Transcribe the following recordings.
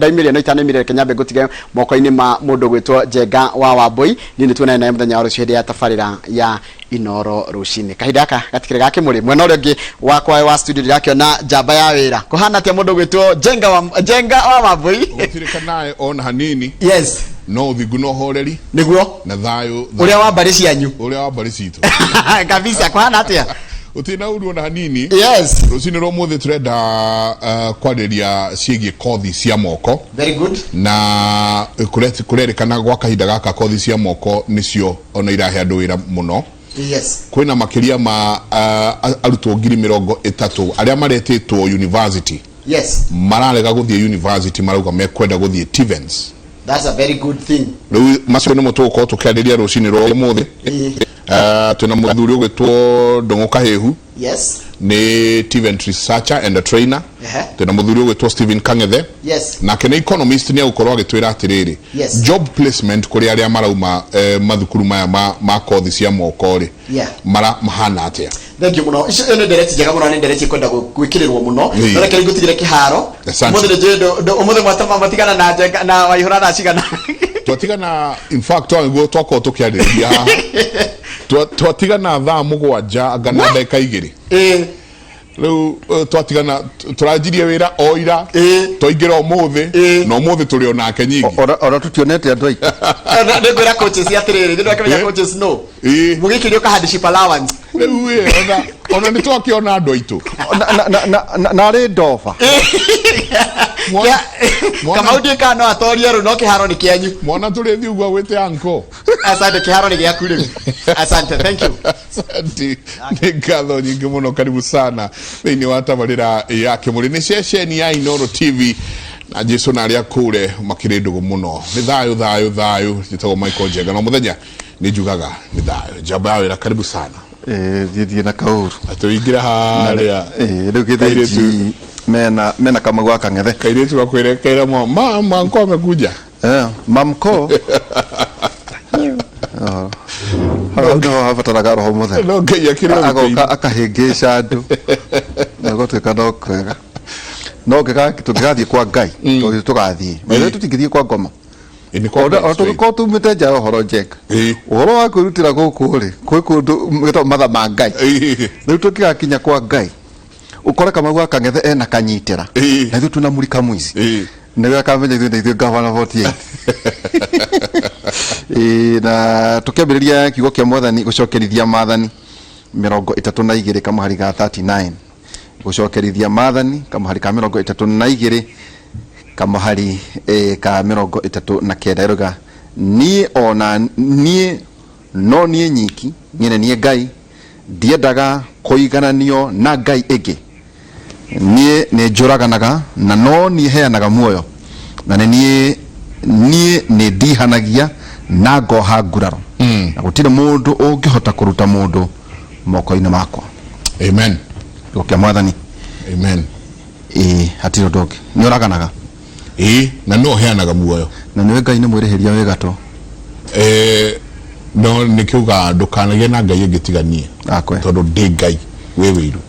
ndaimiria no itanemire Kenyambe gutige moko-ini ma mundu gwitwo Njenga wa Wambui ni tuona na muthenya wa rucio ya tafarira ya Inoro rucini kahinda ka gatikire gake muri mwena uri ungi wakwa wa studio ndirakiona njamba ya wira kuhana atia mundu gwitwo Njenga wa Wambui utirika nae on hanini yes no thiguno horeri niguo na thayo uria wa mbari cianyu uria wa mbari citu kabisa kuhana atia utina uru na hanini yes rucini ro muthe turenda kwareria ciegi kothi cia moko very good na kurerekana gwa kahinda gaka kothi cia moko nicio ona irahe andu wira muno yes kwina makiria ma arutwo 30,000 aria maretitwo university yes mararega guthie university marauga mekwenda guthie TVETs. That's a very good thing. Macio ni mutuko tukiariria rucini ro muthi tuna muthuri ugitwo Ndongo Kahehu yes ni TVET researcher and a trainer tuna muthuri ugitwo Stephen Kangethe yes na kene economist ni ukorwo agitwira atiriri yes. Job placement kuri aria marauma mathukuru maya ma kothi cia moko ri mahana atia. Thank you muno icio ni ndereti njega muno ni ndereti kwenda gwikirirwo muno reke ngutigire kiharo muthe ndio umuthe mwatama matigana na Njenga na Waihura na cigana twatigana in fact twako tukiariria twatigana thaa mugwanja angana ndeka igiri riu twatigana turajirie wira oira toingira umuthi no umuthi turi onake nyingi ora tutionete andu ai ndegwira coaches ya tiriri ndio akimenya coaches no mugikirio ka handship allowance riu ona ni twakiona andu aitu na ri ndofa kama udi kana atoria ru no kiharo ni kianyu mwana turi thi ugwa gwite anko asante kiharo ni giaku riu asante thank you asante ni ngatho nyingi muno karibu sana thini wa tabarira yake muri ni ceceni ya Inoro TV na Jesu na aria kure makirindugo muno ni thayo jitago Michael Njenga no muthenya ni njugaga ni thayo njamba ya wira karibu sana thithie na kauru atuingira haria riu githiji mena kama gwa Kangethe kairetu wakwerekera mama nko amekuja mamko ndo havataraga roho muthe no ngai akira agoka akahingisha andu nago twikana kwega no tugathie kwa Ngai tugathie mere tutingithie kwa ngoma ko tumite nja horo Njenga uhoro wa kwirutira guku ri kwi kundu matha ma Ngai riu tukigakinya kwa Ngai ukora kama gwa Kangethe ena kanyitira na ithu tunamurika mwizi niwe akamenya ithu gavana 48 na tukiambiriria kiugo kia mwathani gucokerithia maathani 32 kama hari ga 39 gucokerithia maathani kama hari ka 32 kama hari ka 39 eroga ni ona ni no ni nyiki nyene ni Ngai ndiendaga kuigananio na Ngai ege nie ne njuraganaga na no ni heanaga muoyo na nie ni dihanagia na ngoha nguraro na gutire mundu ungihota kuruta mundu moko-ini makwa amen gokia mwathani amen hatiro ndoki ni uraganaga na no heanaga muoyo na niwe Ngai ni mwirihiria wega to no nikiuga ndukanagie na Ngai ngitiganie tondu ndi Ngai we wiru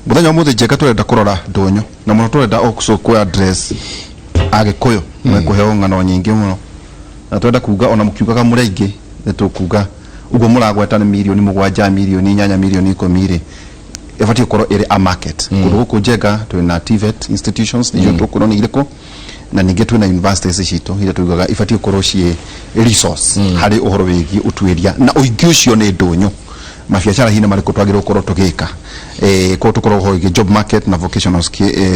muthenya muthe Njenga turenda kurora ndonyo na muno turenda okucoku address agikuyu mwekuheo ngano nyingi muno na turenda kuga ona mukiugaga muraingi netukuga ugo muragweta ni milioni 7 milioni 8 milioni 10 ifati ukoro iri a market kundu guku Njenga twina TVET institutions niyo tukuro ni iriko na ninge twina universities citu ira tugaga ifati ukoro cie resource hari uhoro wigi utwiria na uingi ucio ni ndonyo mabiacara hina mariko twagirwo ukoro tugika ko tukoro hoige job market na vocational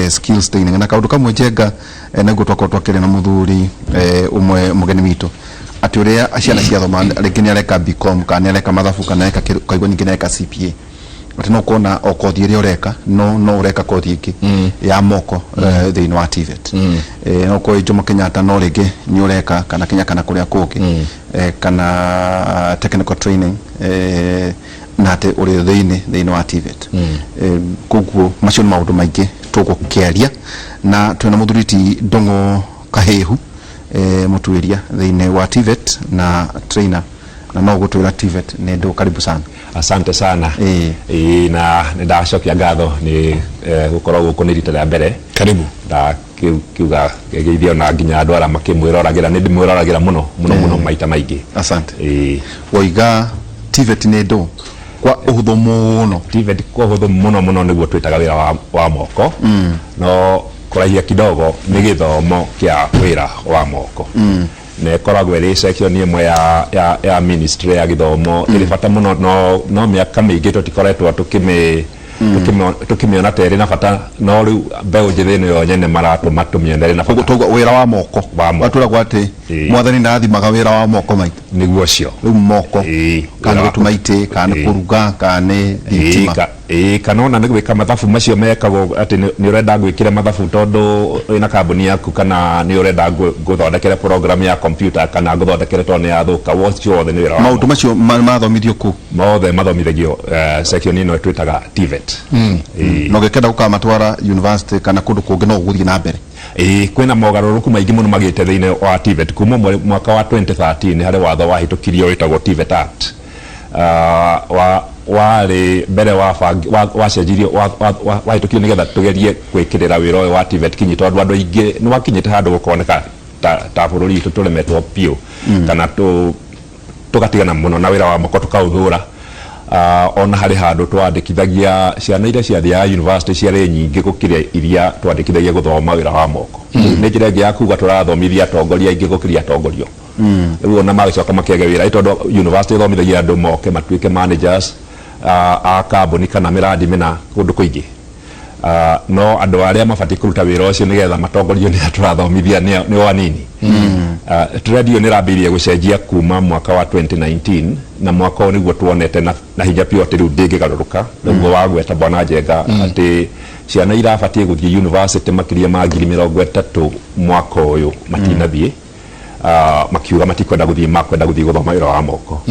skills training na kaundu kamwe Njenga naguo twakire na muthuri umwe mugeni witu ati uria aciana cia thoma rĩngĩ nĩareka BCom kana nĩareka mathabu kana nĩareka kaigua ningĩ nĩareka CPA ati no kuona o kothi iria ureka no ureka kothi ingĩ ya moko thĩinĩ wa TVET no ko Jomo Kenyatta no rĩngĩ nĩ ureka kana Kenya kana kũrĩa kũngĩ kana technical training na ati uri thĩinĩ wa TVET koguo macio nĩ maũndũ maingĩ tũgũkĩaria na twĩna mũthuriti Ndongo Kahehu mutuiria thĩinĩ wa TVET na trainer na no gutwira TVET ni ndo karibu sana. Asante sana na ndacokia ngatho ni gukorwo guku ni rita rĩa mbere karibu da kiuga geithio na nginya andu ara makimwiragira ni ndimwiragira muno maita maingi. Asante. Woiga TVET ni ndo kwa uhuthu muno. TVET kwa uhuthu muno niguo twitaga wira wa moko. No kuraihia kidogo ni githomo kia wira wa moko. Ne koragwo ri section imwe ya ministry ya githomo iri bata muno no miaka mingi tutikoretwo tukimiona teri na bata no riu mbeu njithini yo nyene maratuma tumiendere na bata togo wira wa moko watura gwate mwathani nathimaga wira wa moko maite niguo cio riu moko kana gutumaite kana kuruga kana thitima kana ona nigwika mathabu macio mekagwo ati ni urenda gwikira mathabu tondu ina kambuni yaku kana ni urenda guthondekera program ya computer kana guthondekera tone ya thuka wothe ni wira mautu macio mathomithio ku mothe mathomithagio section ino twitaga TVET. No gekenda gukamatwara university kana kundu kungi no guthii na mbere kwina mogaruruku maingi muno magite thiine wa TVET kuma mwaka wa 2013 hari watho wahitukirio witagwo TVET Act wari mbere wa cenjirio wahitukirio nigetha tugerie gwikirira wira uyu wa TVET kinyi tondu andu aingi ni wakinyite handu gukoneka ta bururi itu turemetwo pio kana tugatigana muno na wira wa moko tukauthura ona hari handu twandikithagia ciana iria ciathia university ciari nyingi gukiria iria twandikithagia guthoma wira wa moko ni njira ingi ya kuga turathomithia atongoria ingi gukiria atongorio riu ona magicoka makiaga wira tondu university thomithagia andu moke matuike managers a kambuni kana miradi mina kundu kuingi no andu aria mabati kuruta wira ucio nigetha matongorio ni aturathomithia ni wanini. Radio ni rambirie gucenjia kuma mwaka wa 2019 na mwaka uyu niguo tuonete na hinya pio ati riu ndingigaruruka niguo wagweta Bwana Njenga ati ciana irabatie guthie university makiria ma 30 mwaka uyu matinathie makiuga matikwenda guthie makwenda guthie guthoma wira wa moko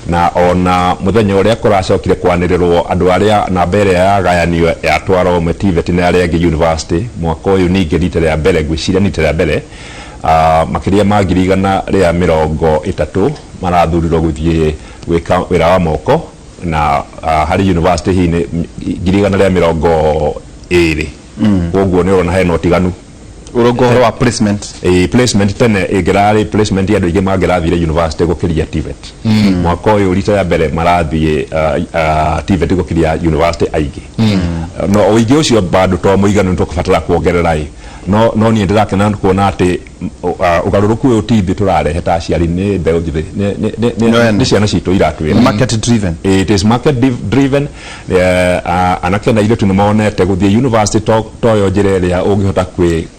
na ona muthenya uria kuracokire kwanirirwo andu aria na mbere ya gayanio ya twaro me TVET na aria ngi university mwaka uyu ningi rita ya mbere gwiciria ni rita ya mbere makiria ma 130 marathurirwo guthie gwika wira wa moko na hari university hii ni 120 koguo ni urona hena utiganu urongo wa placement placement tene igerari placement ya ndoige magerathire university gukiria TVET mwaka uyu rita ya mbere marathie TVET gukiria university aigi no oigi ucio bado to muigano tukubatara kuongerera no ni ndirakena kuona ati ugaruruku uyu tithi turarehe ta ciari ni mbeu njithi ni ciana citu iratwira market driven it is market driven anake na ile tunamonete guthie university toyo njire ria ungihota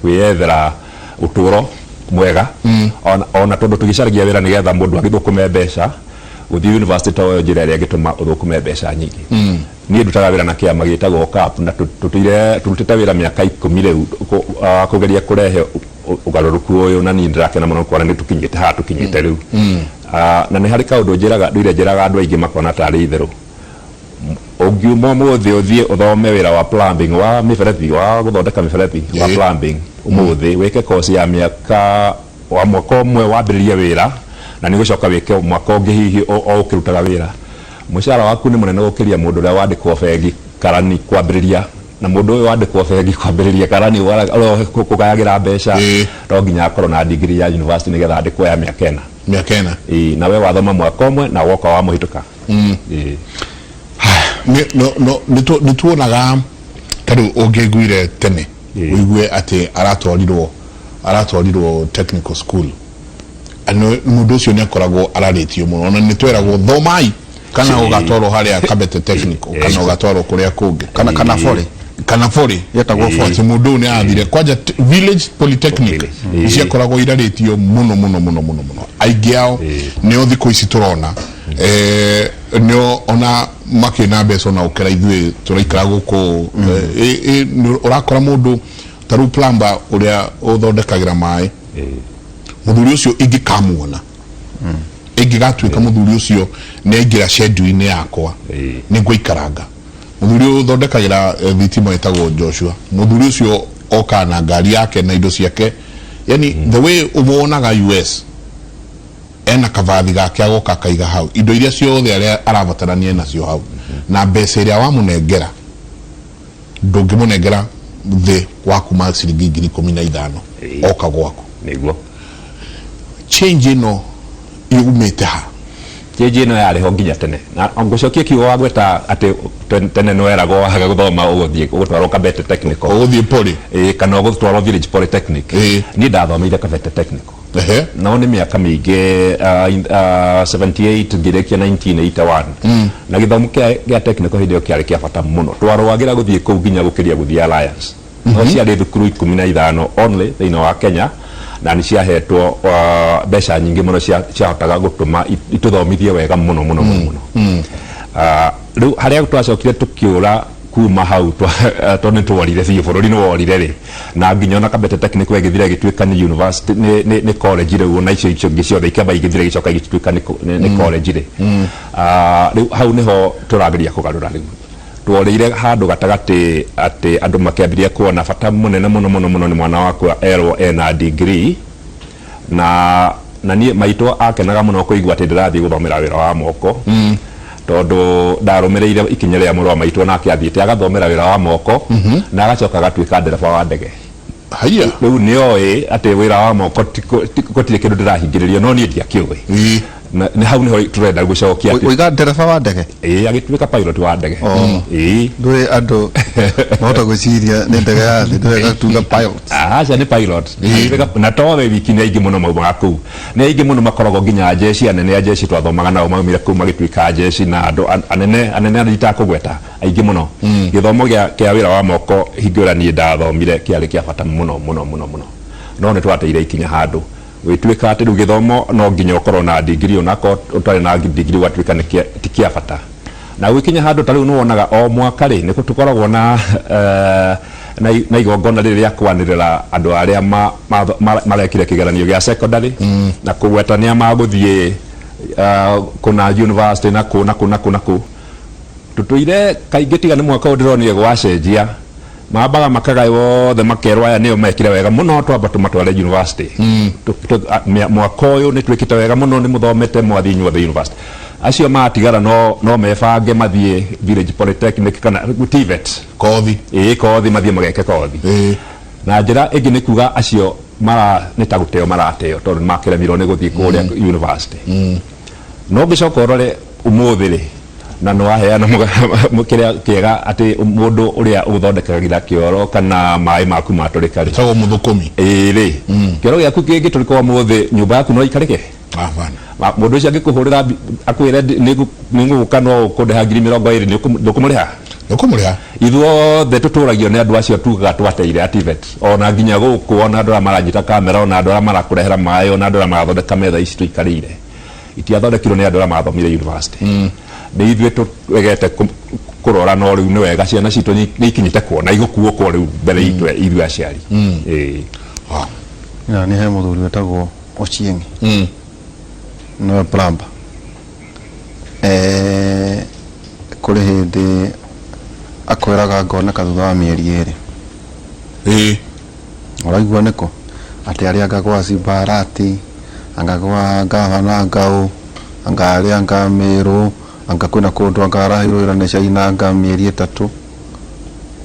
kwiyethera uturo mwega ona tondu tugicaragia wira nigetha mundu agithukume mbeca guthie university toyo njire ria gituma uthukume mbeca nyingi ni ndutaga wira na kiama gitagwo CAP na turutite wira miaka 10 riu kugeria kurehe ugaruruku uyu na ni ndirakena muno kuona ni tukinyite ha tukinyite riu na ni hari kaundu njiraga andu aingi makona tari itheru ungiuma muthi uthie uthome wira wa plumbing wa miberethi wa guthondeka miberethi wa plumbing umuthi wike course ya miaka wa mwaka umwe wambiriria wira na ni gucoka wike mwaka ungi hihi o ukirutaga wira mushara waku ni munene gukiria mundu uria wandikwo bengi karani kwambiriria na mundu uyu wandikwo bengi kwambiriria karani kugayagira mbeca to nginya akorwo na degree ya university nigetha andikwo ya miaka ena na we wathoma mwaka umwe na woka wa muhituka ni tuonaga tari ungiguire tene uigue ati aratwarirwo technical school ano mundu ucio ni akoragwo araritio muno na ni tweragwo thomai kana ugatwaro haria Kabete technical kana ugatwaro kuria kungi kana fori yetagwo fori mundu ni athire kwanja village polytechnic cia koragwo iraritio muno aigiao ni othiko ici turona no ona makina mbeca na ukira ithuĩ turaikara guku urakora mundu taru plumber uria uthondekagira mai muthuri ucio ingikamuona ingigatuika muthuri ucio ni ingira schedule-ini yakwa ni ngwikaranga muthuri uthondekagira thitima etagwo Joshua muthuri ucio oka na ngari yake na indo ciake yani the way umuonaga US ena kavathi gake agoka kaiga hau indo iria ciothe aria arabatarania nacio hau na mbeca iria wamunengera ndungimunengera the wakuma ciringi 15,000 oka gwaku niguo change no yumete ha change no yari ho nginya tene na ngucokia kiugo wa gweta ati tene no era go haga guthoma uguthie gutwaro Kabete technical uguthie poli kana gutwaro village polytechnic ni ndathomeire Kabete technical no ni miaka mingi 78 ngirekia 1981 na githomo kia technical hindi kiari kia bata muno twarwagira guthie ku nginya gukiria guthie alliance no ciari thukuru 15 only thina wa Kenya na ni ciahetwo mbeca nyingi muno ciahotaga gutuma ituthomithie wega muno muno muno riu haria twacokire tukiura kuma hau tone twarire biũ bũrũri nĩ worire rĩ na nginya ona Kabete technical igithire gituĩka ni university ni college rĩu ona icio ingĩ ciothe ikamba igithire gicoka gituĩka ni college rĩ riu hau niho tũrageria kũgarũra rĩu tworire handu gatagati ati andu makiambiria kuona bata munene muno ni mwana wakwa erwo ena degree na nie maitwo akenaga muno kuigua ati ndirathie guthomera wira wa moko tondu ndarumireire ikinya ria murwa maitwo na akiathiite agathomera wira wa moko na agacoka gatuika ndereba wa ndege haya riu nioi ati wira wa moko tire kindu ndirahingiririo no nie ndiakiuwe ni hau niho turenda gucokia uiga ndereba wa ndege agituika pilot wa ndege ndure andu mahota gwiciria ni ndege ya thi ndure gatuga pilot acha ni pilot na towe wiki ni aingi muno maumaga kuu ni aingi muno makoragwo nginya jeshi anene a jeshi twathomaga nao maumire kuu magituika jeshi na andu anene arita kugweta aingi muno githomo kia wira wa moko hingura ni ndathomire kiari kia bata muno no ni twateire ikinya handu wituika ati riu githomo no nginya ukorwo na degree onako utari na degree watuika ni tikia bata na wikinya handu tariu no wonaga o mwaka ri ni tukoragwo na na igongona riria kwanirira andu aria marekire kigeranio gia secondary na kugwetania maguthie kuna university na ku tutuire kaingi tiga ni mwaka undironire gwacenjia mabaga makaga wothe makerwa aya nio mekire wega muno twamba tumatware university mwaka uyu ni twikite wega muno ni muthomete mwathi nyuothe university acio matigara no mebange mathie village polytechnic kana TVET kothi kothi mathie mageke kothi na njira ingi ni kuga acio mara nitaguteo marateo tondu makiremirwo ni guthie kuria university no gicoka urore umuthi ri na no aheana mukiria kiega ati mundu uria uthondekagira kioro kana mai maku maturika ri tawo muthukumi ri kioro giaku kingi turiko muthi nyumba yaku no ikarike bana mundu ucio angikuhurira akwire ninguka no kundeha 20,000 ndukumuriha ithuothe tuturagio ni andu acio tugaga twateire ativet ona nginya guku ona andu maranyita kamera ona andu marakurehera mai ona andu marathondeka metha ici tuikarire itiathondekirwo ni andu mathomire university ni ithuĩ twegete kurora no riu ni wega ciana citu ni ikinyite kuona igukuo kwa riu mbere ithuĩ aciari ni he muthuri wetagwo Ochieng no plumber kuri hindi akwiraga ngoneka thutha wa mieri iri uraigua niko ati aria ngagwa Simbarati angagwa ngavana ngau angaria ngamiru anga kwina kundu angarahirwira ne cainanga mieri 3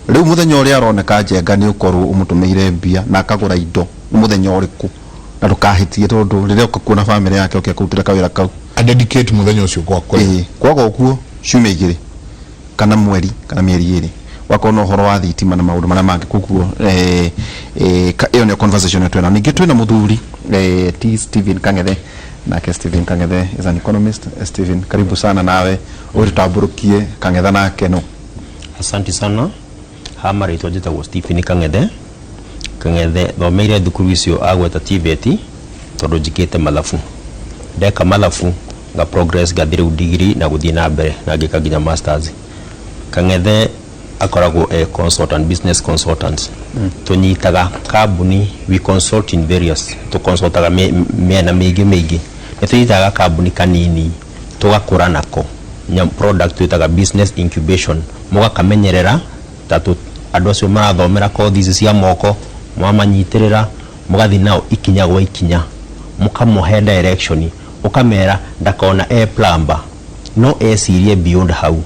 riu muthenya uria aroneka njenga ni ukorwo umutumeire mbia na akagura indo muthenya uriku na ndukahitie tondu riria ukakuona family yake ukikutira kawira kau a dedicate muthenya ucio gwakwa kwaga ukuo ciumia igiri kana mweri kana mieri 2 wakona uhoro wa thitima na maundu maria mangi kuguo iyo ni conversation yetu na ningi twina muthuri T Stephen Kangethe nake Stephen Kangethe is an economist. Stephen, karibu sana nawe uritamburukie Kangethe nake no. Asante sana. Hama ritwa njitagwo Stephen Kangethe thomeire thukuru icio agweta TVET tondu njikite mathabu ndeka mathabu nga progress gathire degree na guthie na mbere na ngika nginya masters. Kangethe akoragwo business consultant tunyitaga kambuni we consult in various to consultaga mena meigi nitunyitaga kambuni kanini tugakura nako product twitaga business incubation mugakamenyerera tatu andu acio marathomera kothi cia moko mwamanyitirira mugathi nao ikinya gwa ikinya mukamuhe direction ukamera ndakona plumber no esirie beyond how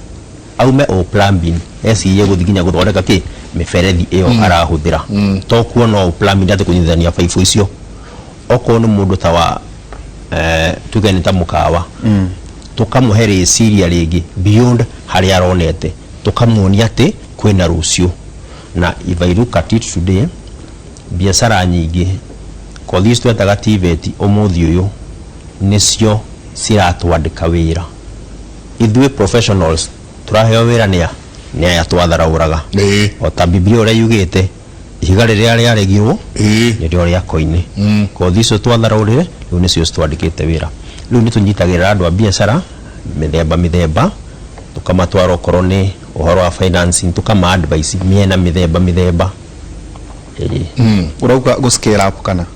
aume o plumbing ecirie guthiginya guthondeka ki miberethi iyo arahuthira to kuona o plumbing ate kunyithania paipu icio oko ni mundu ta wa tugeni ta mukawa tukamuhe reciria ringi beyond haria aronete tukamuonia ati kwina rucio na if I look at it today biashara nyingi ko these twetaga TVET umuthi uyu nicio ciratwandika wira ithuĩ professionals turaheo wira ni aya twatharaũraga o ta Biblia uria yugite ihiga riria riaregirwo nĩrĩo rĩa koine ko these twatharaũrire riu nicio twandikite wira riu nitunyitagĩrĩra andu a biashara mithemba tukamatwara okorwo ni uhoro wa financing tukama advice miena mithemba urauga go scale up kana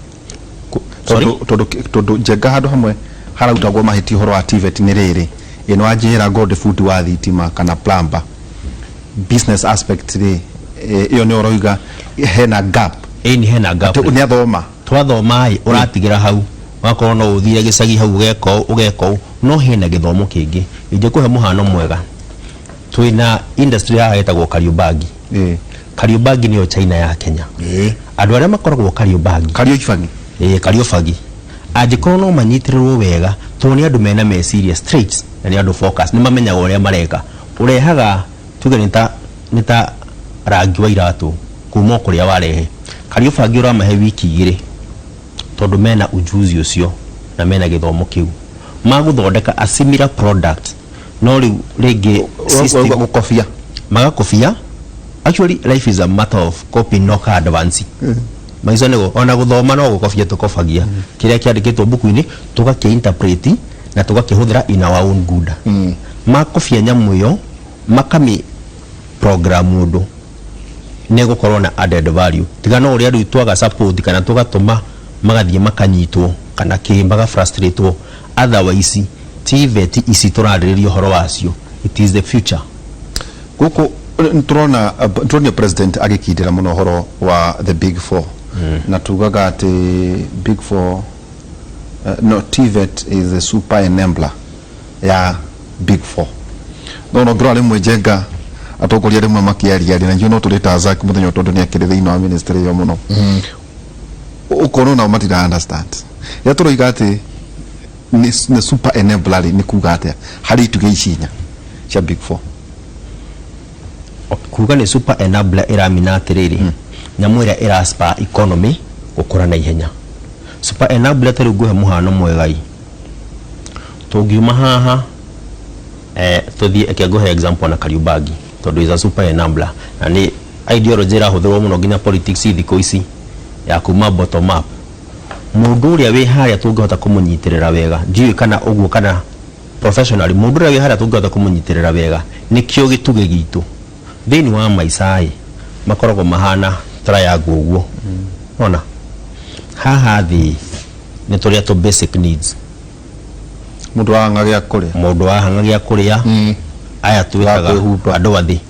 tondu njenga handu hamwe harautagwo mahiti uhoro wa TVET ni riri ino anjira God food wa thitima kana plumber business aspect ri iyo ni urauga hena gap ni hena gap ni athoma twathoma uratigira hau wakorwo no uthire gicagi hau ugeko no hena githomo kingi ije kuhe muhano mwega twina industry ya etagwo Kariobangi Kariobangi niyo China ya Kenya andu aria makoragwo Kariobangi Kariobangi angikorwo no manyitirwo wega to ni andu mena meciria straight na ni andu focus ni mamenyaga uria mareka urehaga tuge nita rangi wa iratu kuma kuria warehe Kariobangi uramahe wiki 2 tondu mena ujuzi ucio na mena githomo kiu maguthondeka a similar product no rigi system gukofia magakofia actually life is a matter of copy no advance maizo nego ona guthoma no gukofia tukofagia kiria kiandikitwo buku-ini tugakeinterpret na tugakihuthira in our own good makofia nyamu yo makami program mundu nego korona added value tiga no uria twaga support kana tugatuma magathie makanyitwo kana kimbaga frustrate otherwise TVET isi turariririo horo wacio it is the future guku turona president agikindira muno horo wa the big four na tugaga ati big four no TVET is a super enabler ya big four no grale mwejenga atokoria rimwe makiaria na njuno tulita Zak muthenya tondu ni akiri thiini wa ministry yo muno ukono na matira understand ya turoiga ati ni super enabler ni kuga ati hari tuge ishinya cha big four kuga ni super enabler iramina atiriri nyamu ira iraspa economy gukura na ihenya super enabler tari guhe muhano mwegai tugiuma haha tuthie ekeguhe example na Kariobangi tondu is a super enabler na ni ideology ra huthirwo muno nginya politics thiko ici ya kuma bottom up mundu uria wi haria tungihota kumunyitirira wega ndiwe kana uguo kana professionally mundu uria wi haria tungihota kumunyitirira wega nikio gituge gitu thini wa maisai makoragwo mahana triangle uguo ona haha thi ni turia to basic needs mundu ahangagia kuria aya twikaga andu athi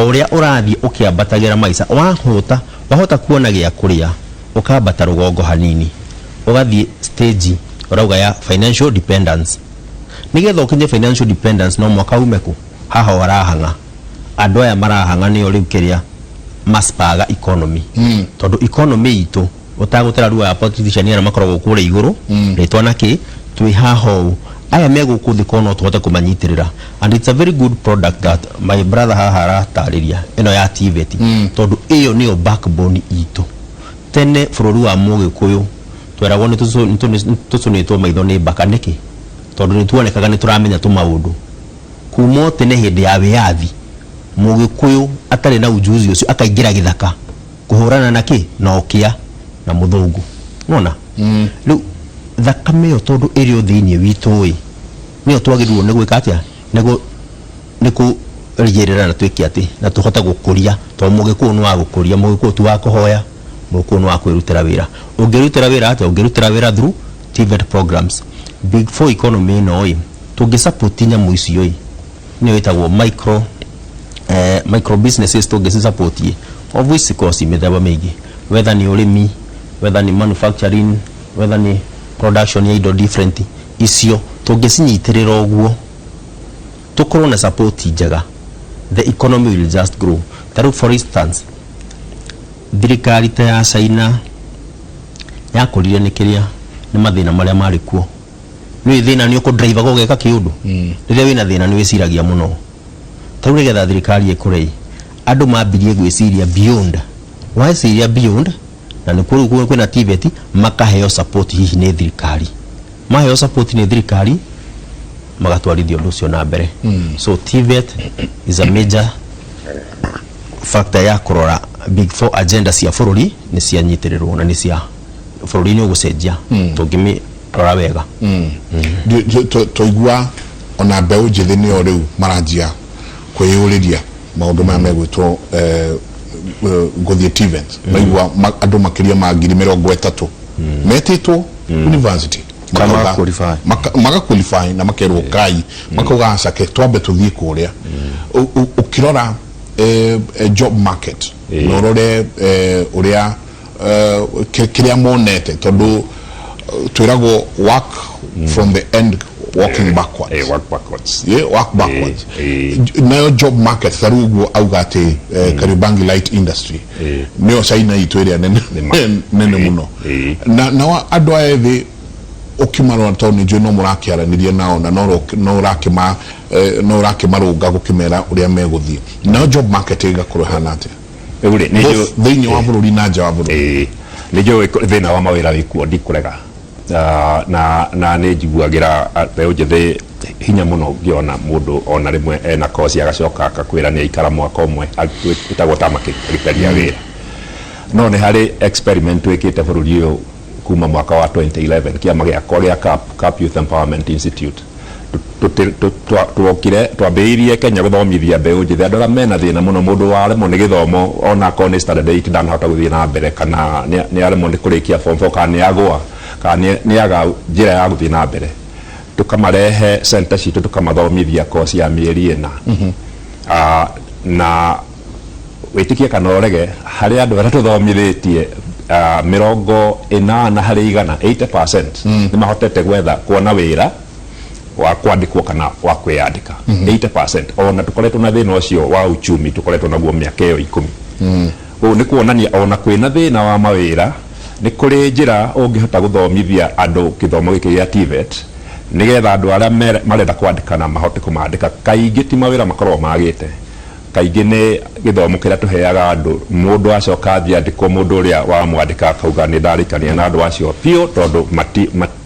uria urathi ukiambatagira maisha wahota kuona gia kuria ukambata rugongo hanini ugathie stage urauga ya financial dependence nigetha ukinye financial dependence no mwaka umeku haha warahanga andu aya marahanga ni uri kiria maspaga economy tondu economy itu utagutera ruwa ya politician na makoragwo kure iguru ritwa naki twi haho aya meguku thikono tuhote kumanyitirira and it's a very good product that my brother haha aratariria ino ya TVET tondu iyo niyo backbone itu tene bururi wa Mugikuyu tweragwo ni tucunitwo maitho ni mbaka niki tondu ni tuonekaga ni turamenya tu maundu kumo tene hindi ya wiathi Mugikuyu atari na ujuzi ucio akaingira githaka kuhurana naki na okia na muthungu unaona riu thakame yo tondu irio thiini witu niyo twagirwo ni gwika atia niku rigirira na twiki ati na tuhota gukuria to Mugikuyu no agukuria Mugikuyu tu wa kuhoya Mugikuyu no akwirutira wira ungirutira wira ati ungirutira wira through TVET programs big four economy no tungisupport nyamu icio niyo itagwo micro businesses tungisupport of which course mitheba mingi whether ni urimi whether ni manufacturing whether ni production ya indo different icio tungicinyitirira uguo tukorwo na support njega, the economy will just grow. Taru for instance, thirikari ta ya China yakũrire nĩ kĩrĩa nĩ mathĩna marĩa marĩ kuo. Nĩ thĩna nĩ ũkũ driver gũgeka kĩũndũ. Rĩrĩa wĩna thĩna nĩ wĩciragia mũno. Taru nĩgetha thirikari ĩkũre, andũ mambirie gwĩciria beyond. Weciria beyond, na nĩ kũrũ kwĩna TVET makaheo support hihi nĩ thirikari. Maheo support nĩ thirikari magatwarithia ũndũ ũcio na mbere. So TVET is a major factor ya kũrora big four agenda cia bũrũri nĩ cianyitĩrĩrwo na nĩ cia bũrũri nĩ ũgũcenjia tũngĩmĩrora wega. Toigua ona mbeũ njĩthĩ nĩo rĩu maranjia kwĩyũrĩria maũndũ maya megwĩtwo gũthiĩ TVET. Maigua andũ makĩria ma 30,000 metĩtwo university maga qualify na makerwo kai makauga acake twambe tuthie kuria ukirora job market norore uria kiria monete tondu twiragwo work from the end walking backwards. Work backwards. Nayo job market tharuguo auga ati Kariobangi light industry nio China itu iria nene muno na andu aethi ukimarwa toni njo no murakiaraniria nao na no rakimarunga gukimera uria meguthie na job market igakorwo hana ati uri nijo thini wa bururi na nja wa bururi nijo thina wa mawira wikuo ndikurega na nĩ njiguagira mbeũ njĩthĩ hinya mũno ngiona mũndũ ona rimwe ena kosi agacoka akakwĩra nĩ aikara mwaka ũmwe ĩtagwo ta makĩrikaria wĩra no nĩ harĩ experiment twĩkĩte bũrũri ũyũ kuma mwaka wa 2011 kĩama gĩakwa gĩa CAP Youth Empowerment Institute twambĩrĩirie Kenya gũthomithia mbeũ njĩthĩ andũ arĩa mena thĩna mũno mũndũ waremwo nĩ gĩthomo ona akorwo nĩ standard 8 ndanahota gũthiĩ na mbere kana nĩ aremwo nĩ kũrĩkia form 4 kana nĩ agũa kana nĩ aga njĩra ya gũthiĩ na mbere tukamarehe center citũ tukamathomithia kosi ya mĩeri ĩna na wĩtĩkie kana ũrege harĩ andũ arĩa tũthomithĩtie 80 harĩ 80% nĩ mahotete gwetha kuona wĩra wa kwandĩkwo kana wa kwĩyandĩka 80% ona tũkoretwo na thĩna ũcio wa uchumi tũkoretwo naguo mĩaka ĩyo 10 ũũ nĩ kuonania ona kwĩna thĩna wa mawĩra nĩ kũrĩ njĩra ũngĩhota gũthomithia andũ gĩthomo gĩkĩ gĩa TVET nĩgetha andũ arĩa marenda kwandĩkana mahote kũmandĩka kaingĩ ti mawĩra makoragwo magĩte kaingĩ nĩ gĩthomo kĩrĩa tũheaga andũ mũndũ acoka athiandĩkwo mũndũ ũrĩa wamwandĩka akauga nĩ ndarĩkania na andũ acio biũ tondũ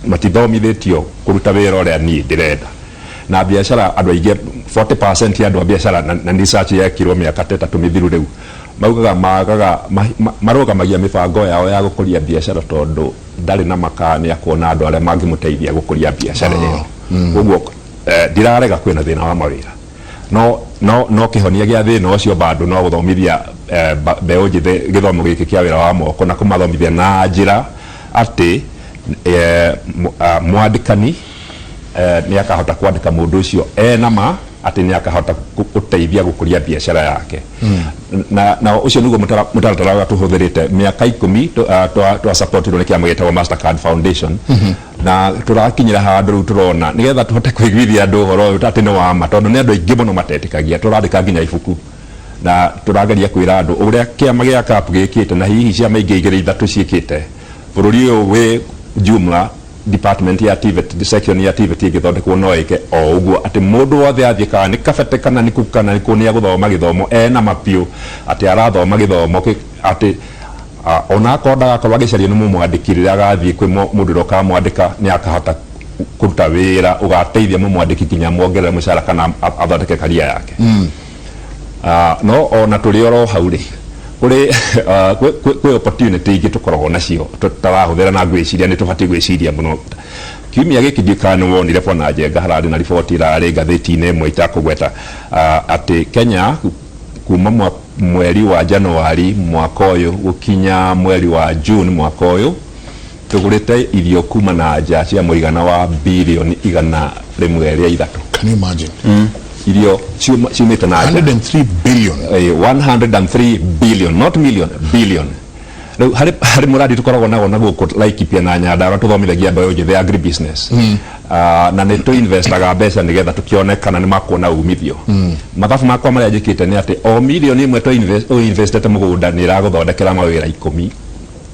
matithomithĩtio kũruta wĩra ũrĩa niĩ ndĩrenda na biacara andũ aingĩ 40% ya andũ a biacara na research yekirwo mĩaka 3 mĩthiru rĩu maugaga marũgamagia mĩbango yao ya gũkũria biacara tondũ ndarĩ na makania kuona andũ arĩa mangĩmũteithia gũkũria biacara ĩyo ũguo ndirarega kwĩna thĩna wa mawĩra no kĩhonia gĩa thĩna ũcio bado no gũthomithia mbeũ njĩthĩ gĩthomo gĩkĩ kĩa wĩra wa moko na kũmathomithia na njĩra atĩ mwandĩkani nĩ akahota kwandĩka mũndũ ũcio ena ma atĩ nĩ akahota gũteithia gũkũria biacara yake na ũcio nĩguo mũtaratara wa tũhũthĩrĩte mĩaka 10 twa supportirwo nĩ kĩama gĩtagwo Mastercard Foundation na tũrakinyĩra handũ rĩu tũrona nĩgetha tũhote kũiguithia andũ ũhoro ũyũ atĩ nĩ wa ma tondũ nĩ andũ aingĩ mũno matetĩkagia tũrandĩka nginya ibuku na tũrageria kwĩra andũ ũrĩa kĩama gĩa CAP gĩkĩte na hihi ciama ingĩ igĩrĩ ithatũ ciĩkĩte bũrũri ũyũ wĩ jumla department ya TVET section ya TVET igĩthondekwo no ĩke o ũguo atĩ mũndũ wothe athiĩ kana nĩ kabete kana nĩ kukana nĩ kuonia gũthoma gĩthomo ena mapiũ atĩ arathoma gĩthomo atĩ ona akorwo ndagakorwo agĩcaria nĩ mũmwandĩki rĩrĩa agathiĩ kwĩ mũndũ ũrĩa ũkamwandĩka nĩ akahota kũruta wĩra ũgateithia mũmwandĩki nginya muongerere mũcara kana athondeke career yake no ona tũrĩ oro hau rĩ kwĩ opportunity ingĩ tũkoragwo nacio tũtarahũthĩra na gwĩciria nĩ tũbatiĩ gwĩciria mũno kiumia gĩkĩ ndikana nĩ wonire bona Njenga hararĩ na riboti irarĩ ngathĩti-inĩ ĩmwe itakũgweta atĩ Kenya kuma mweri wa Januari mwaka ũyũ gũkinya mweri wa June mwaka ũyũ tũgũrĩte irio kuma na nja cia mũigana wa bilioni 103. Can you imagine? Irio ciumĩte na 103 billion 103 billion not million billion Riu hari muradi tukoragwo nago na guku Laikipia na Nyandarua tuthomithagia mbeũ njĩthĩ agri business na nĩ tu investaga mbeca nigetha tukione kana nĩ makuona umithio mathabu makwa marĩa njĩkĩte nĩ atĩ o milioni ĩmwe tu investete mũgũnda nĩ ĩragũthondekera mawĩra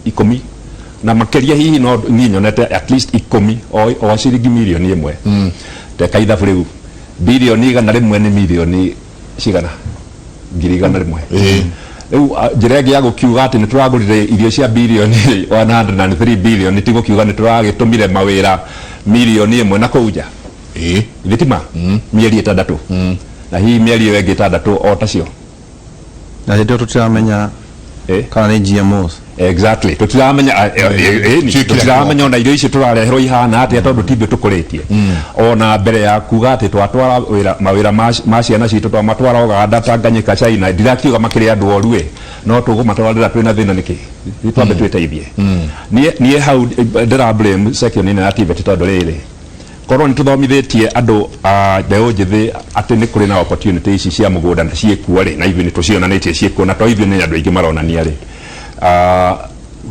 10 na makĩria hihi no niĩ nyonete at least 10 o ciringi milioni ĩmwe teka ithabu rĩu bilioni 100 nĩ milioni cigana ngiri 100 riu njĩra ĩngĩ ya gũkiuga atĩ nĩ tũragũrire irio cia bilioni 103 billion ti gũkiuga nĩ tũragĩtũmire mawĩra milioni 1 na kũu nja thitima mĩeri 6 na hihi mĩeri ĩyo ĩngĩ 6 o tacio na hĩndĩ ĩyo tũtiramenya kana nĩ GMOs exactly tutiramenya ona irio icio tũrareherwo ihana atĩa tondũ tithĩ tũkũrĩtie ona mbere ya kuga atĩ twatwara mawĩra ma ciana citũ twamatwara Uganda Tanganyika China ndirakiuga makĩrĩ andũ oru no tũgũmatwarĩra twĩna thĩna nĩkĩ twambe twĩteithie niĩ hau ndĩra blame section ĩno ya TVET tondũ rĩrĩ korwo nĩ tũthomithĩtie andũ mbeũ njĩthĩ atĩ nĩ kũrĩ na opportunities ici cia mũgũnda na ciĩkuo rĩ na ithuĩ nĩ tũcionanĩtie ciĩkuo na to ithuĩ nĩ andũ aingĩ maronania rĩ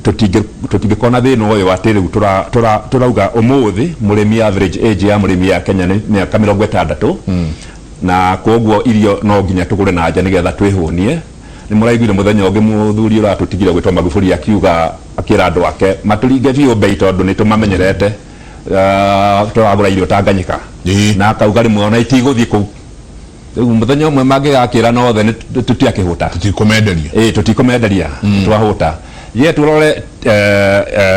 tutingĩkona thĩna ũyũ atĩ rĩu tũrauga ũmũthĩ mũrĩmi average age ya mũrĩmi ya Kenya nĩ mĩaka 60 na koguo irio no nginya tũgũre na nja nĩgetha twĩhũnie nĩ mũraiguire mũthenya ũngĩ mũthuri ũratũtigire gwĩtwo Magufuli akiuga akĩra andũ ake matũringe biũ mbei tondũ nĩ tũmamenyerete tũragũra irio Tanganyika na akauga rĩmwe ona itigũthiĩ kũu rĩu mũthenya ũmwe mangĩgakĩra no othe tũtiakĩhũta tũtikũmenderia twahũta ye turore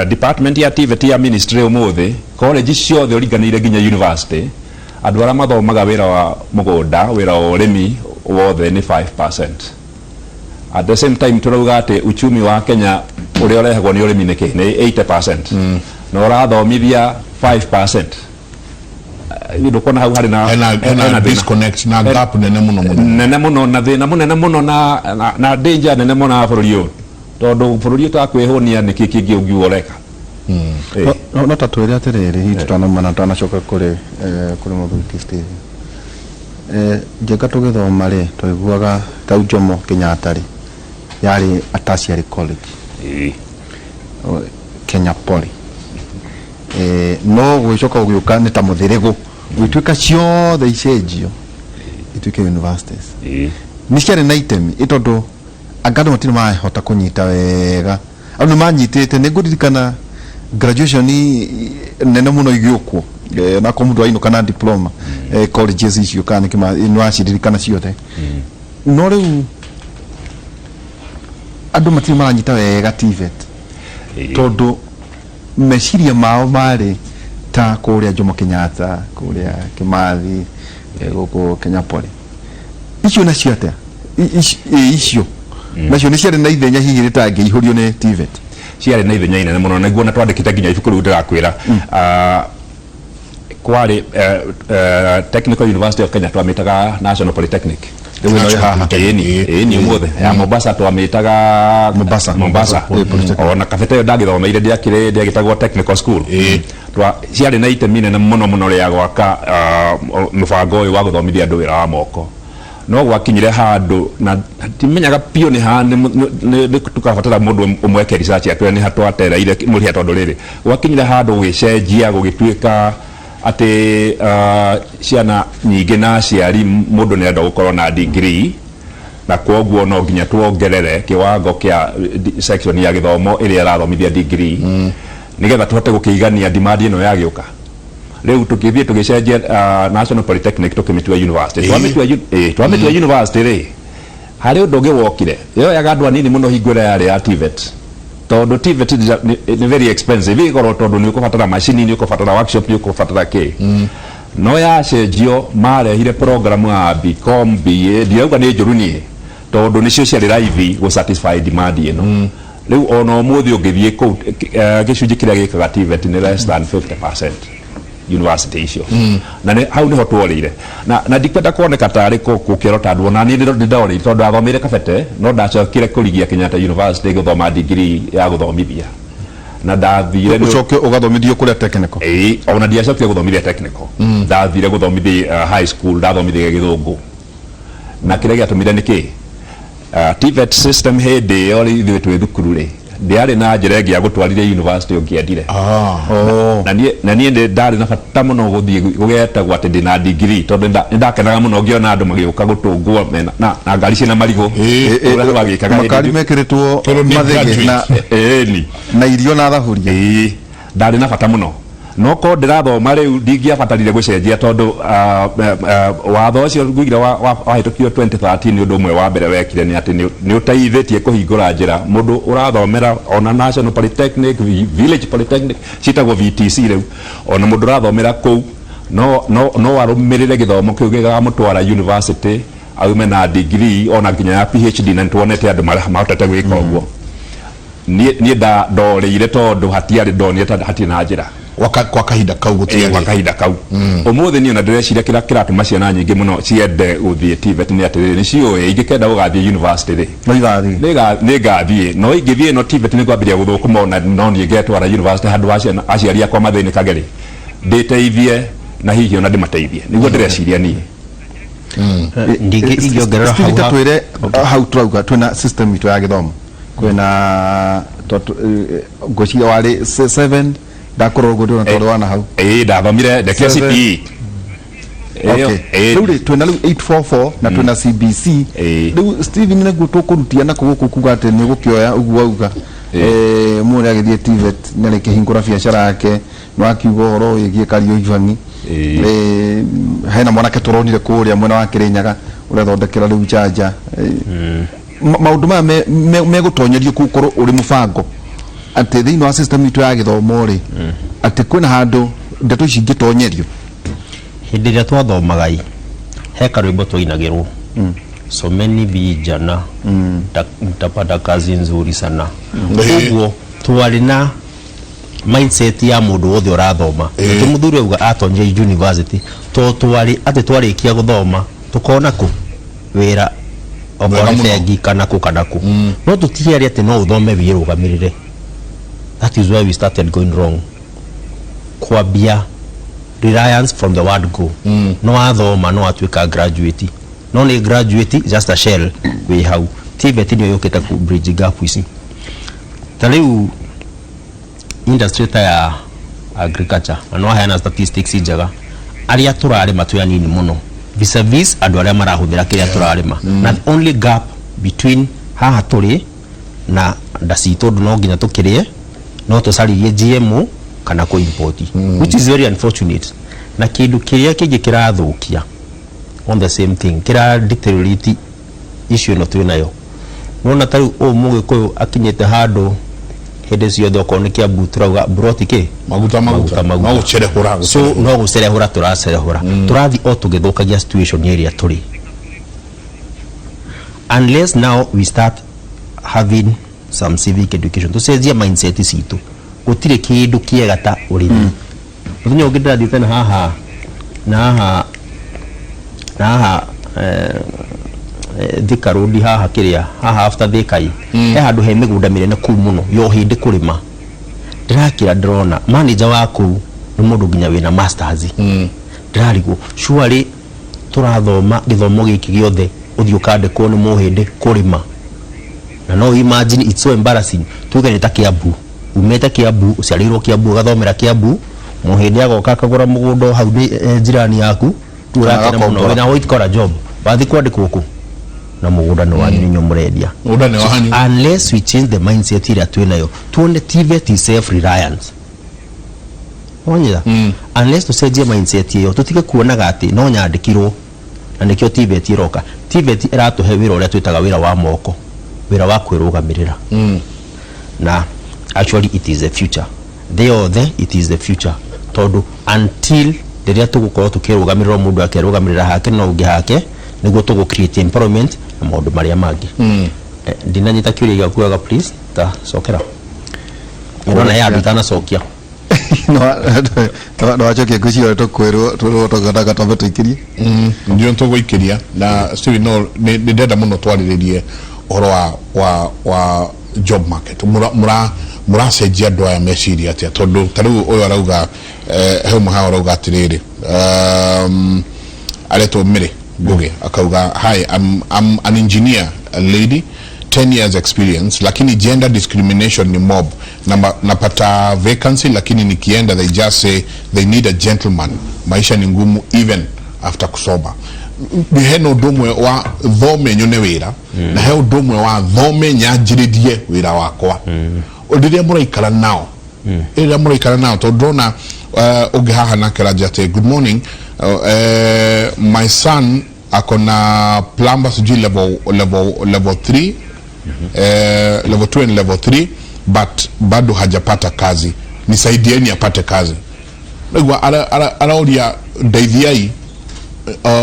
department ya TVET ya ministry ũmũthĩ college ciothe ũringanĩire nginya university andũ arĩa mathomaga wĩra wa mũgũnda wĩra wa ũrĩmi wothe nĩ 5%. At the same time turauga atĩ uchumi wa Kenya ũrĩa ũrehagwo nĩ ũrĩmi nĩ 80%. na ũrathomithia 5%. Ndukona hau hari na disconnect na gap nene muno na thina munene muno na danger nene muno na bũrũri ũyũ tondũ bũrũri ũtakwĩhũnia nĩ kĩngĩ ũngĩoreka no tatwĩre atĩrĩrĩ hihi tutanacoka kũrĩ mũthuri Steve Njenga tũgĩthoma rĩ twaiguaga tau Jomo Kenyatta rĩ yarĩ a tertiary college Kenya Poly no gwĩcoka ũgĩũka nĩ ta mũthĩrĩgũ gwĩtuĩka ciothe icenjio ituĩke universities nĩ ciarĩ na itemi tondũ angano matirĩ mahota kũnyita wega andũ manyitĩte nĩ ngũririkana graduation nene mũno igĩũkwo na mũndũ ainũka na diploma colleges icio kana nĩwaciririkana ciothe no rĩu andũ matirĩ maranyita wega TVET tondũ meciria mao marĩ ta kũrĩa Jomo Kenyatta kũrĩa Kimathi gũkũ Kenya Poly icio na ciata icio nacio nĩ ciarĩ na ithenya hihi rĩtangĩihũrio nĩ TVET ciarĩ na ithenya inene mũno nĩguo na twandĩkĩte nginya ibuku rĩu ndĩrakwĩra kwarĩ Technical University of Kenya twamĩtaga National Polytechnic ni ũmũthĩ ya Mombasa twamĩtaga Mombasa ona kabete ndagĩthomeire ndĩagĩtagwo Technical School ciarĩ na itemi nene mũno rĩa gwaka mũbango ũyũ wa gũthomithia andũ wĩra wa moko no gwakinyire handũ na timenyaga pio nĩ ha nĩ tukabatara mũndũ ũmweke research atwe nĩ hatwatereire mũrĩa tondũ rĩrĩ gwakinyire handũ gũgĩcenjia gũgĩtuĩka atĩ ciana nyingĩ na aciari mũndũ nĩ enda gũkorwo na degree na kwoguo no nginya tuongerere kiwango kia section ya gĩthomo ĩrĩa ĩrathomithia degree nĩgetha tũhote gũkĩigania demand ĩno ya gĩũka rĩu tũkĩthiĩ tũgĩcenjia National Polytechnic tũkĩmĩtua university twamĩtua university rĩ harĩ ũndũ ũngĩ wokire yoyaga andũ anini mũno hingo ĩrĩa yarĩ ya TVET tondũ TVET nĩ very expensive igoro tondũ nĩ ũkũbatara macini nĩ ũkũbatara workshop nĩ ũkũbatara kĩ no yacenjio marehire program ya BCom BA ndiauga nĩ njũru niĩ tondũ nĩcio ciarĩ raithi gũ satisfy demand ĩno rĩu ona ũmũthĩ ũngĩthiĩ kũu gĩcunjĩ kĩrĩa gĩkaga TVET nĩ less than 50% university icio na hau niho tworĩire na ndikwenda kuoneka tarĩ gũkĩrota andũ ona niĩ ndĩndorĩire tondũ ndathomeire Kabete no ndacokire kũrigia Kenyatta University gũthoma degree ya gũthomithia na ndathire ucoke ugathomithio kũrĩa technical ona ndiacokire gũthomithia technical ndathire gũthomithia high school ndathomithia Gĩthũngũ na kĩrĩa gĩatũmire nĩ kĩ TVET system hĩndĩ ĩyo ithuĩ twĩ thukuru rĩ ndiarĩ na njĩra ĩngĩ ya gũtwarire university ũngĩendire na niĩ ndarĩ na bata mũno gũthiĩ gũgetagwo atĩ ndĩ na degree tondũ nĩndakenaga mũno ngĩona andũ magĩũka gũtũngwo na ngari ciĩna marigũ ũrĩa bagĩkaga makari mekĩrĩtwo mathĩgĩ na irio na thaburia ndarĩ na bata mũno no ko ndĩrathoma rĩu ndingĩabatarire gũcenjia tondũ watho ũcio ngugire wahĩtũkio 2013 nĩ ũndũ ũmwe wa mbere wekire nĩ atĩ nĩ ũteithĩtie kũhingũra njĩra mũndũ ũrathomera ona National Polytechnic Village Polytechnic citagwo VTC rĩu ona mũndũ ũrathomera kũu no arũmĩrĩre gĩthomo kĩu gĩgamũtwara university aume na degree ona nginya ya PhD na nĩtuonete andũ mahotete gwĩka ũguo niĩ ndorĩire tondũ hatiarĩ hatirĩ na njĩra kwa kahinda kau gũtiarĩ kwa kahinda kau ũmũthĩ niĩ ona ndĩreciria kĩrĩa kĩratũma ciana nyingĩ mũno ciende gũthiĩ TVET nĩ atĩrĩrĩ nĩciũĩ ingĩkenda gũgathiĩ university rĩ nĩngathiĩ no ingĩthiĩ no TVET nĩ kwambĩrĩria gũthũkũma ona no niĩ ngetwara university handũ aciari akwa mathĩnĩkage rĩ ndĩteithie na hihi ona ndĩmateithie nĩguo ndĩreciria niĩ ingĩongerera twĩre hau turauga twĩna system itũ ya gĩthomo kwĩna ngwĩciria warĩ 7 ndakorwo gũndũ na tondũ wana hau ndathomire the KCPE rĩu twĩna rĩu 844 na twĩna CBC rĩu Steven nĩguo tũkũrutia na gũkũ kuga atĩ nĩ gũkĩoya ũguo auga mũndũ agĩthiĩ TVET nĩ arĩkĩhingũra biacara yake no akiuga ũhoro wĩgiĩ Kariũki hena mwanake tũronire kũrĩa mwena wa Kĩrĩnyaga ũrethondekera rĩu njaja maũndũ maya megũtonyerio gũkorwo ũrĩ mũbango atĩ thĩinĩ wa system itũ ya gĩthomo rĩ atĩ kwĩna handũ ndeto ici ingĩtonyerio hĩndĩ ĩrĩa twathomaga he karwĩmbo twainagĩrwo someni vijana mtapata kazi nzuri sana ũguo twarĩ na mindset ya mũndũ wothe ũrathoma tũ mũthuri auga atonje university twarĩkia gũthoma tũkona kũ wĩra okora bengi kana kũ no tũtiarĩ atĩ no ũthome wĩrũgamĩrĩre. That is where we started going wrong. Kwambia reliance from the word go. No athoma no atuĩka graduate. No nĩ graduate just a shell we how. TVET nĩ yũkĩte ku bridge gap ici. Ta rĩu industry ta ya agriculture no hena statistics njega. Arĩa tũrarĩma twĩ anini mũno vis-a-vis andũ arĩa marahũthĩra kĩrĩa tũrarĩma. Na the only gap between haha tũrĩ na ndaci tondũ no nginya tũkĩrĩe no tũcaririe GMO kana ko import which is very unfortunate na kĩndũ kĩrĩa kĩngĩ kĩrathũkia on the same thing kĩra deteriorate issue no twĩ nayo wona ta rĩu mũgĩkũyũ akinyĩte handũ hĩndĩ ciothe okorwo nĩ Kĩambu turauga broti kĩ maguta no gũcerehũra so no gũcerehũra tũracerehũra tũrathi o tũgĩthũkagia situation ĩrĩa tũrĩ unless now we start having some civic education tucenjia mindset citũ gũtirĩ kĩndũ kĩega ta ũrĩmi mũthenya ũngĩ ndĩrathiĩte na haha Thika Road haha kĩrĩa haha after Thika he handũ he mĩgũnda mĩnene kũu mũno yo hĩndĩ kũrĩma ndĩrakĩra ndĩrona manager wa kũu nĩ mũndũ nginya wĩna masters ndĩrarigwo surely tũrathoma gĩthomo gĩkĩ gĩothe ũthiĩ ũkandĩkwo nĩ mũhĩndĩ kũrĩma na no imagine it's so embarrassing tuge nĩ ta Kĩambu umete Kĩambu ũciarĩirwo Kĩambu ũgathomera Kĩambu mũhĩndĩ agoka akagũra mũgũnda hau nĩ njirani yaku turakena mũno wĩna white collar job bathi kwandĩkwo kũ na mũgũnda nĩ wanyu nĩ mũrendia unless we change the mindset ĩrĩa twĩ nayo tuone TVET is self reliant onyera unless tucenjie mindset ĩyo tutige kuonaga atĩ no nyandĩkirwo na nĩkĩo TVET ĩroka TVET ĩratũhe wĩra ũrĩa twĩtaga wĩra wa moko wĩra wa kwĩrũgamĩrĩra na actually it is the future it is the future tondũ until rĩrĩa tũgũkorwo tũkĩrũgamĩrĩra mũndũ akĩrũgamĩrĩra hake na ũngĩ hake nĩguo tũgũ create employment na maũndũ marĩa mangĩ ndinanyita kĩũria gĩakuaga please ta cokera nĩrona ya andũ tanacokia no wachokia kwĩciria tũkwĩrwo tũgataga twambe tũikĩrie ndio tũgũikĩria na Steven no nĩ ndenda mũno twarĩrĩrie ũhoro wa job market mũracenjia andũ aya meciria atĩa tondũ ta rĩu ũyũ arauga he ũmwe haha arauga atĩrĩrĩ aretwo Mĩrĩ Ngugi akauga hi I'm an engineer lady 10 years experience, lakini gender discrimination ni mob. Napata vacancy, lakini nikienda they just say they need a gentleman. Maisha ni ngumu even after kusoma. Heno domwe wa thome nyone wira na heo domwe wa thome nyanjiridie wira wakwa. Odiria muraikara nao. Odiria muraikara nao to drona ogehaha nakera jate. Good morning. My son akona plumber sijui level 3 level 2 and level 3 but bado hajapata kazi. Nisaidieni apate kazi. Nigwa araoria ndaithiai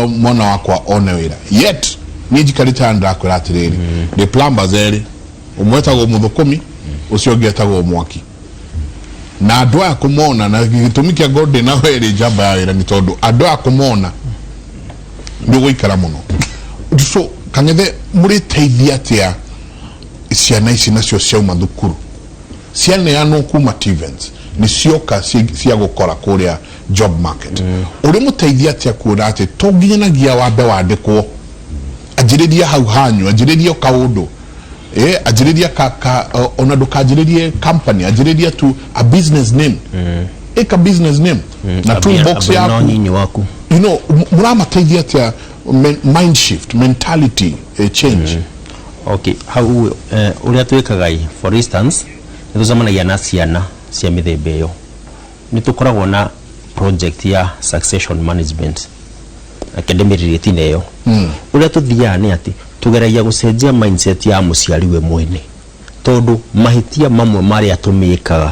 mwana wakwa one wira. Yet nijikarita ndakora atiriri. The plumbers eri umwetagwo muthukumi ucio ngetagwo mwaki. Na andũ aya kũmona na gĩtũmi kĩa Gordon na weri jamba ya wĩra nĩ tondũ andũ aya kũmona nĩ gũikara mũno. So kangethe mũrĩteithia atĩa ciana ici nacio ciauma thukuru? Ciana yano kuma TVETs ni cioka cia gũkora kũrĩa job market. Ũrĩ mũteithia atĩa kuona atĩ to nginyanagia wambe wandĩkwo, anjĩrĩria hau hanyu, anjĩrĩria kaũndũ, ajiridia ona dukajiridie company, ajiridia to a business name. Eka business name. Na toolbox yaku. You know, murama taidia tia mind shift, mentality change. Okay, how uria tuwekagai, for instance, nituzamana ya nasiana cia mithembe yo. Nitukoragwo na project ya succession management academy related yo. Uria tuthia ni ati tugeragia gucenjia mindset ya muciari we mwene, tondu mahitia mamwe mari atumikaga